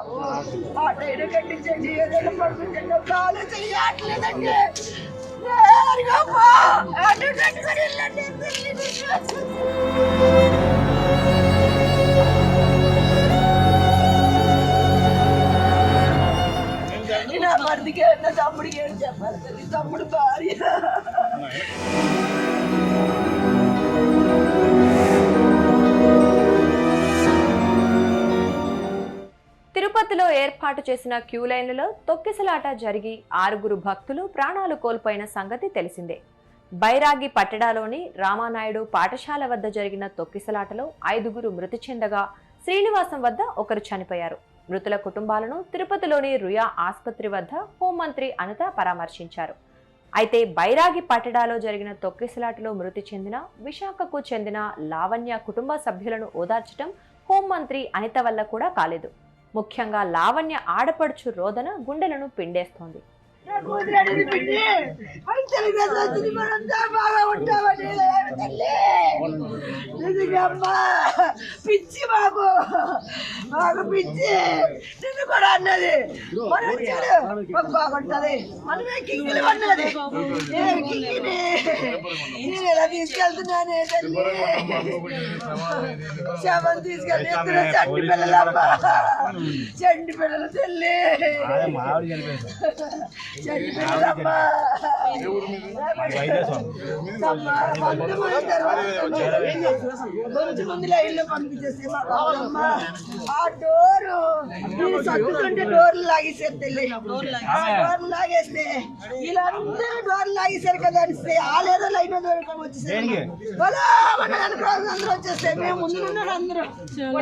బాబు ఆటైనా కట్టించండి, ఏదైనా పడుకుంటే కాలు చెయ్యట్లేదండి. ఆటో కట్టుకొని వెళ్ళండి. నా మరిదికి నా తమ్ముడికి ఏం చెప్పాలి? తమ్ముడు భార్య తిరుపతిలో ఏర్పాటు చేసిన క్యూ లైన్లలో తొక్కిసలాట జరిగి 6 భక్తులు ప్రాణాలు కోల్పోయిన సంగతి తెలిసిందే. బైరాగి పట్టణంలోని రామానాయుడు పాఠశాల వద్ద జరిగిన తొక్కిసలాటలో 5 మృతి చెందగా శ్రీనివాసం వద్ద ఒకరు చనిపోయారు. మృతుల కుటుంబాలను తిరుపతిలోని రుయా ఆసుపత్రి వద్ద హోంమంత్రి అనిత పరామర్శించారు. అయితే బైరాగి పట్టణంలో జరిగిన తొక్కిసలాటలో మృతి చెందిన విశాఖకు చెందిన లావణ్య కుటుంబ సభ్యులను ఓదార్చడం హోంమంత్రి అనిత వల్ల కూడా కాలేదు. ముఖ్యంగా లావణ్య ఆడపడుచు రోదన గుండెలను పిండేస్తోంది. పిచ్చి బాబు బాగా పిచ్చి నిన్ను కూడా అన్నది బాగుంటది. మనమే కింగిలి అన్నది కింగిని నేను ఎలా తీసుకెళ్తున్నానే తల్లి. శవం తీసుకెళ్ళి చంటి పిల్లలమ్మా, చంటి పిల్లలు తల్లి, చంటి పిల్లలమ్మా. ముందు లైన్లో పంపించేసి ఆ డోరు సత్తుంటే డోర్లు లాగేసారు తల్లి. డోర్లు లాగేస్తే వీళ్ళందరూ డోర్లు లాగేశారు కదా అనిస్తే వాళ్ళేదో లైన్ వచ్చేసారు. అందరూ వచ్చేస్తే మేము ముందు ఉన్నారు, అందరూ వచ్చేస్తారు.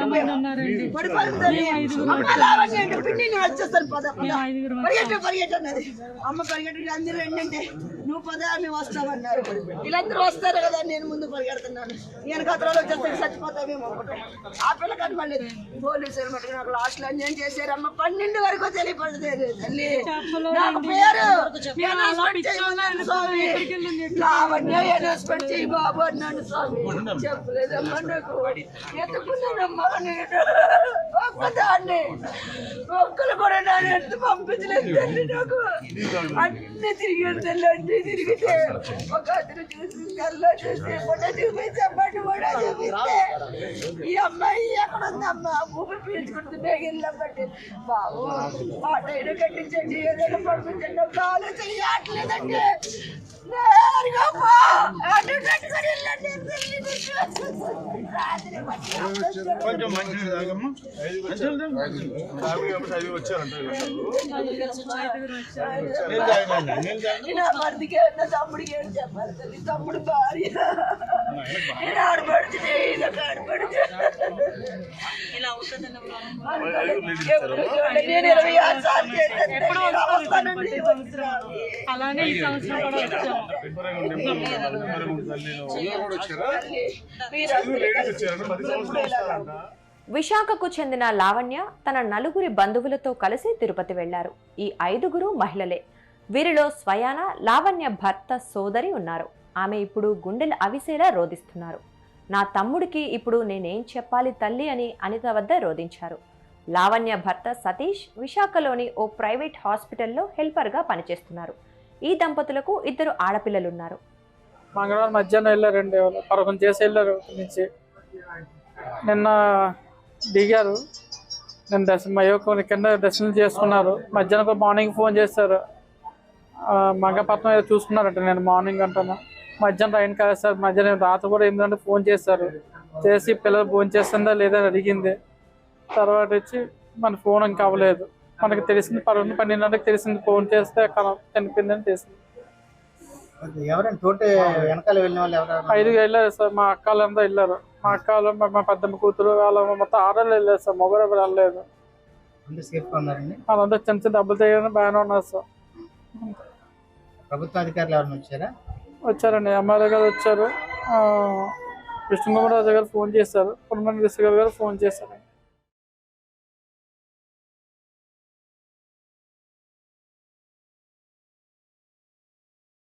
పరిగెట్టు అన్నది అమ్మ, పరిగెట్టు అందరూ ఏంటంటే నువ్వు పద మేము వస్తామన్నారు. వీళ్ళందరూ వస్తారు కదా, నేను ముందు పరిగెడుతున్నాను. నేను కథలో వచ్చేస్తే చచ్చిపోతామేమో ఒకటి. ఆ పిల్ల కనపడలేదు. పోలీసులు మటుకు నాకు లాస్ట్ అన్యాయం చేశారమ్మ. 12 వరకు తెలియపడలేదు తల్లి. నాకు పేరు స్వామి చెయ్యి బాబు అన్నాను. స్వామి చెప్పలేదమ్మా, నాకు ఎత్తుకున్నానమ్మా. నేను ఒక్కదాన్ని ఒక్కలు కూడా నాన్న ఎంత పంపించలేదు తల్లి. నాకు అన్ని తిరిగాడు తల్లి. అన్ని తిరిగితే ఒక అతను చూసి కల్లో చూస్తే ఫోటో చూపించి అమ్మాయి కూడా చూపిస్తే ఈ అమ్మాయి ఎక్కడ ఉందమ్మా ఊపి పీల్చుకుంటుంటే వెళ్ళబట్టి బాబు ఆటైనా కట్టించండి, ఏదైనా పడుకుంటే కాలు చెయ్యట్లేదండి. ఆటో కట్టుకొని వెళ్ళండి. నా మరిదికి నా తమ్ముడికి ఏం చెప్పాలి? తమ్ముడు భార్య ఆడపడుచు ఆడపడుచు నేను 26 సార్లు అలానే ఈ సంవత్సరం కూడా వచ్చాము. విశాఖకు చెందిన లావణ్య తన 4 బంధువులతో కలిసి తిరుపతి వెళ్లారు. ఈ 5 మహిళలే. వీరిలో స్వయాన లావణ్య భర్త సోదరి ఉన్నారు. ఆమె ఇప్పుడు గుండెలు అవిసేలా రోదిస్తున్నారు. నా తమ్ముడికి ఇప్పుడు నేనేం చెప్పాలి తల్లి అని అనిత వద్ద రోదించారు. లావణ్య భర్త సతీష్ విశాఖలోని ఓ ప్రైవేట్ హాస్పిటల్లో హెల్పర్గా పనిచేస్తున్నారు. ఈ దంపతులకు 2 ఆడపిల్లలున్నారు. మంగళవారం మధ్యాహ్నం వెళ్ళారండి, వాళ్ళు పరకం చేసి వెళ్ళారు నుంచి. నిన్న దిగారు, నేను కింద దర్శనం చేసుకున్నారు. మధ్యాహ్నం మార్నింగ్ ఫోన్ చేశారు, మంగపట్నం ఏదో చూసుకున్నారంట. నేను మార్నింగ్ అంటాను, మధ్యాహ్నం ట్రైన్ కాదు సార్. మధ్యాహ్నం రాత్రి కూడా 8 గంటలకు ఫోన్ చేశారు. చేసి పిల్లలు ఫోన్ చేస్తుందా లేదా అని అడిగింది. తర్వాత వచ్చి మన ఫోన్ ఇంకా అవ్వలేదు. మనకు తెలిసింది 12 గంటలకు తెలిసింది. ఫోన్ చేస్తే చనిపోయిందని తెలిసింది. 5 వెళ్ళారు సార్. మా అక్కలంతా వెళ్ళారు. మా అక్కలు, మా పెద్దమ్మ కూతురు, వాళ్ళ మొత్తం 6 వెళ్ళారు సార్. మొబైల్ ఎవరు వెళ్ళలేదు. వాళ్ళంతా చిన్న చిన్న డబ్బులు తగ్గని బాగానే ఉన్నారు సార్. ప్రభుత్వ అధికారులు ఎవరైనా వచ్చారా? వచ్చారండి, ఎమ్మెల్యే గారు వచ్చారు, విష్ణుకుమార్ రాజు గారు ఫోన్ చేశారు, పురమండలి గారు ఫోన్ చేశారు.